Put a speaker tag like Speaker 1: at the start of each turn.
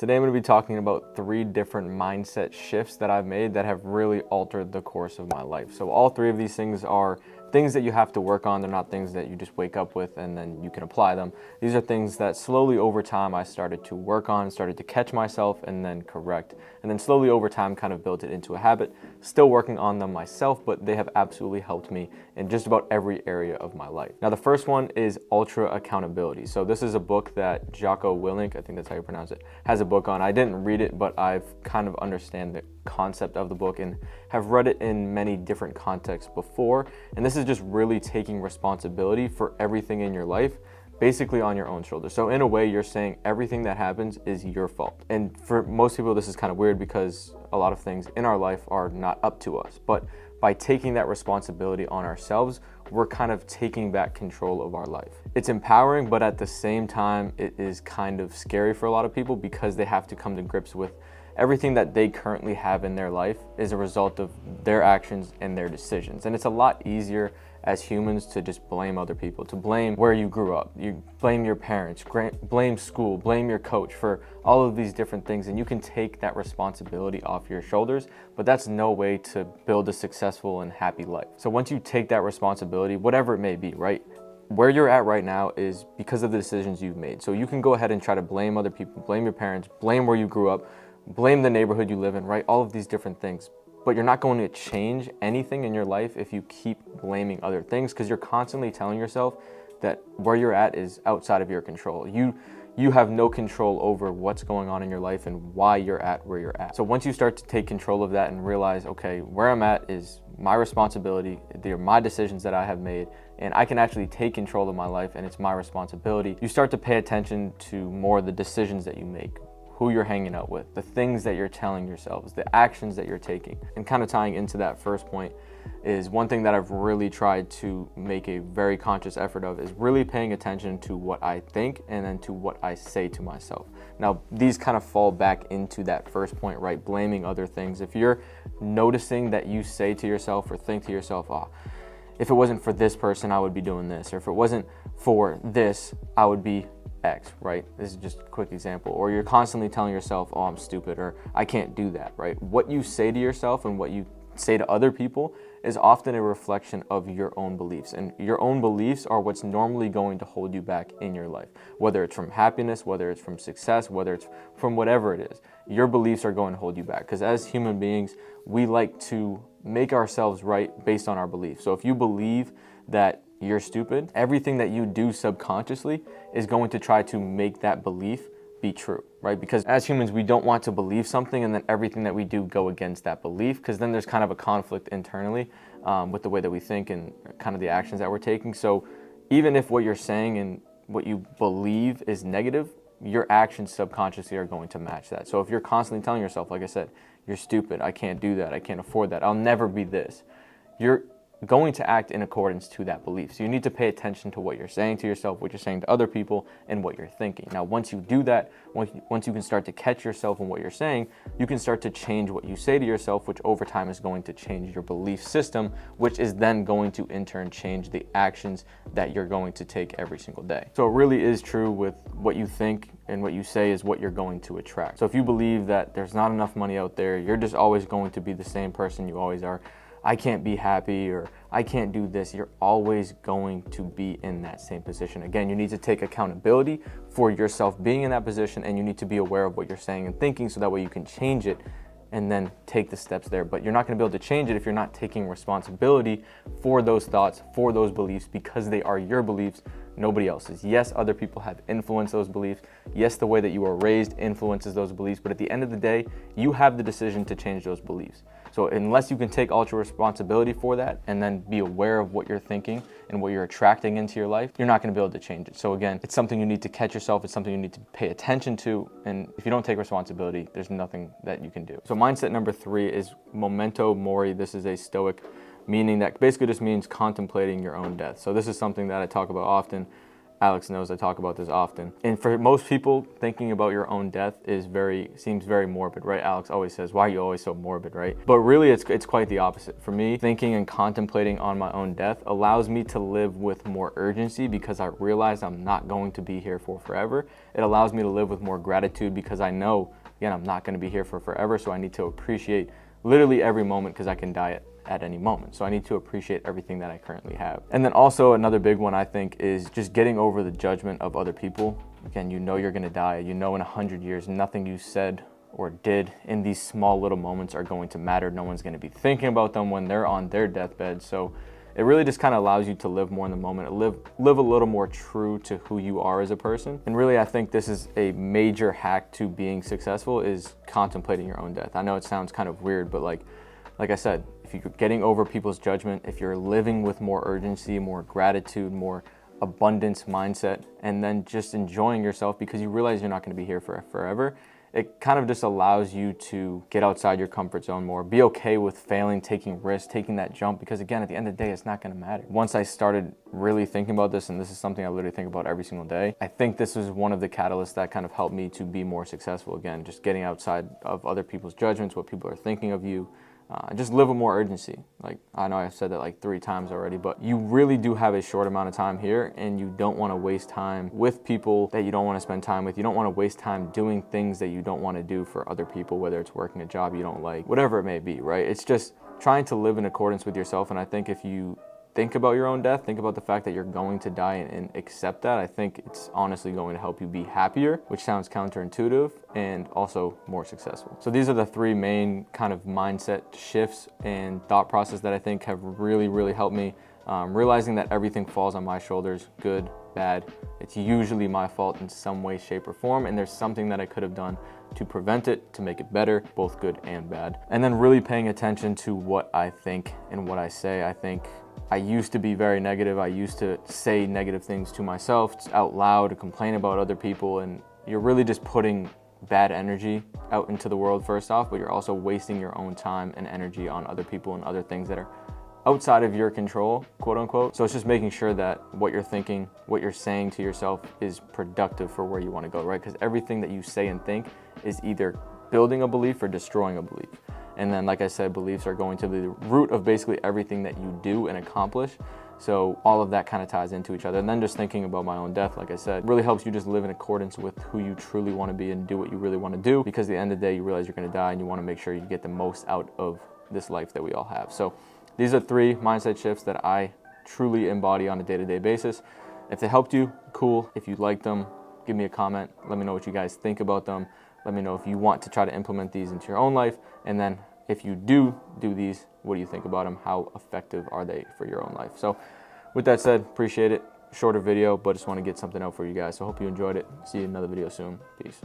Speaker 1: Today I'm going to be talking about 3 different mindset shifts that I've made that have really altered the course of my life. So all 3 of these things are things that you have to work on. They're not things that you just wake up with and then you can apply them. These are things that slowly over time I started to work on, started to catch myself and then correct. And then slowly over time kind of built it into a habit. Still working on them myself, but they have absolutely helped me in just about every area of my life. Now the first one is ultra accountability. So this is a book that Jocko Willink, I think that's how you pronounce it, has a book on. I didn't read it, but I've kind of understand the concept of the book and have read it in many different contexts before. And this is just really taking responsibility for everything in your life, basically on your own shoulders. So in a way, you're saying everything that happens is your fault. And for most people, this is kind of weird because a lot of things in our life are not up to us. But by taking that responsibility on ourselves, we're kind of taking back control of our life. It's empowering, but at the same time, it is kind of scary for a lot of people because they have to come to grips with everything that they currently have in their life is a result of their actions and their decisions. And it's a lot easier as humans to just blame other people, to blame where you grew up. You blame your parents, blame school, blame your coach for all of these different things. And you can take that responsibility off your shoulders, but that's no way to build a successful and happy life. So once you take that responsibility, whatever it may be, right? Where you're at right now is because of the decisions you've made. So you can go ahead and try to blame other people, blame your parents, blame where you grew up, blame the neighborhood you live in, right? All of these different things. But you're not going to change anything in your life if you keep blaming other things because you're constantly telling yourself that where you're at is outside of your control. You have no control over what's going on in your life and why you're at where you're at. So once you start to take control of that and realize, okay, where I'm at is my responsibility, they're my decisions that I have made, and I can actually take control of my life and it's my responsibility, you start to pay attention to more of the decisions that you make, who you're hanging out with, the things that you're telling yourselves, the actions that you're taking. And kind of tying into that first point is one thing that I've really tried to make a very conscious effort of is really paying attention to what I think and then to what I say to myself. Now, these kind of fall back into that first point, right? Blaming other things. If you're noticing that you say to yourself or think to yourself, oh, if it wasn't for this person, I would be doing this, or if it wasn't for this, I would be X, right? This is just a quick example. Or you're constantly telling yourself, oh, I'm stupid, or I can't do that, right? What you say to yourself and what you say to other people is often a reflection of your own beliefs. And your own beliefs are what's normally going to hold you back in your life. Whether it's from happiness, whether it's from success, whether it's from whatever it is, your beliefs are going to hold you back. Because as human beings, we like to make ourselves right based on our beliefs. So if you believe that you're stupid, everything that you do subconsciously is going to try to make that belief be true, right? Because as humans, we don't want to believe something and then everything that we do go against that belief, because then there's kind of a conflict internally with the way that we think and kind of the actions that we're taking. So even if what you're saying and what you believe is negative, your actions subconsciously are going to match that. So if you're constantly telling yourself, like I said, you're stupid, I can't do that, I can't afford that, I'll never be this, you're going to act in accordance to that belief. So you need to pay attention to what you're saying to yourself, what you're saying to other people, and what you're thinking. Now, once you do that, once you can start to catch yourself in what you're saying, you can start to change what you say to yourself, which over time is going to change your belief system, which is then going to in turn change the actions that you're going to take every single day. So it really is true with what you think and what you say is what you're going to attract. So if you believe that there's not enough money out there, you're just always going to be the same person you always are, I can't be happy, or I can't do this, you're always going to be in that same position. Again, you need to take accountability for yourself being in that position, and you need to be aware of what you're saying and thinking so that way you can change it and then take the steps there. But you're not going to be able to change it if you're not taking responsibility for those thoughts, for those beliefs, because they are your beliefs, nobody else's. Yes, other people have influenced those beliefs. Yes, the way that you were raised influences those beliefs, but at the end of the day, you have the decision to change those beliefs. So unless you can take ultra responsibility for that and then be aware of what you're thinking and what you're attracting into your life, you're not going to be able to change it. So again, it's something you need to catch yourself. It's something you need to pay attention to. And if you don't take responsibility, there's nothing that you can do. So mindset number 3 is Momento Mori. This is a Stoic meaning that basically just means contemplating your own death. So this is something that I talk about often. Alex knows I talk about this often. And for most people, thinking about your own death seems very morbid, right? Alex always says, why are you always so morbid, right? But really, it's quite the opposite. For me, thinking and contemplating on my own death allows me to live with more urgency because I realize I'm not going to be here for forever. It allows me to live with more gratitude because I know, again, I'm not going to be here for forever, so I need to appreciate literally every moment because I can die at any moment. So I need to appreciate everything that I currently have. And then also another big one I think is just getting over the judgment of other people. Again, you know you're gonna die. You know in 100 years, nothing you said or did in these small little moments are going to matter. No one's gonna be thinking about them when they're on their deathbed. So it really just kind of allows you to live more in the moment, live a little more true to who you are as a person. And really, I think this is a major hack to being successful, is contemplating your own death. I know it sounds kind of weird, but like I said, if you're getting over people's judgment, if you're living with more urgency, more gratitude, more abundance mindset, and then just enjoying yourself because you realize you're not going to be here for forever, it kind of just allows you to get outside your comfort zone more, be okay with failing, taking risks, taking that jump, because again, at the end of the day, it's not going to matter. Once I started really thinking about this, and this is something I literally think about every single day, I think this was one of the catalysts that kind of helped me to be more successful. Again, just getting outside of other people's judgments, what people are thinking of you, just live with more urgency. Like, I know I've said that like 3 times already, but you really do have a short amount of time here, and you don't want to waste time with people that you don't want to spend time with. You don't want to waste time doing things that you don't want to do for other people, whether it's working a job you don't like, whatever it may be, right? It's just trying to live in accordance with yourself. And I think if you think about your own death, think about the fact that you're going to die, and accept that, I think it's honestly going to help you be happier, which sounds counterintuitive, and also more successful. So these are the 3 main kind of mindset shifts and thought process that I think have really helped me. Realizing that everything falls on my shoulders, good, bad. It's usually my fault in some way, shape, or form, and there's something that I could have done to prevent it, to make it better, both good and bad. And then really paying attention to what I think and what I say. I think I used to be very negative. I used to say negative things to myself out loud, to complain about other people, and you're really just putting bad energy out into the world first off, but you're also wasting your own time and energy on other people and other things that are outside of your control, quote unquote. So it's just making sure that what you're thinking, what you're saying to yourself is productive for where you want to go, right? Because everything that you say and think is either building a belief or destroying a belief. And then, like I said, beliefs are going to be the root of basically everything that you do and accomplish. So all of that kind of ties into each other. And then just thinking about my own death, like I said, really helps you just live in accordance with who you truly want to be and do what you really want to do. Because at the end of the day, you realize you're going to die, and you want to make sure you get the most out of this life that we all have. So these are 3 mindset shifts that I truly embody on a day-to-day basis. If they helped you, cool. If you liked them, give me a comment. Let me know what you guys think about them. Let me know if you want to try to implement these into your own life. And then if you do these, what do you think about them? How effective are they for your own life? So with that said, appreciate it. Shorter video, but just want to get something out for you guys. So hope you enjoyed it. See you in another video soon. Peace.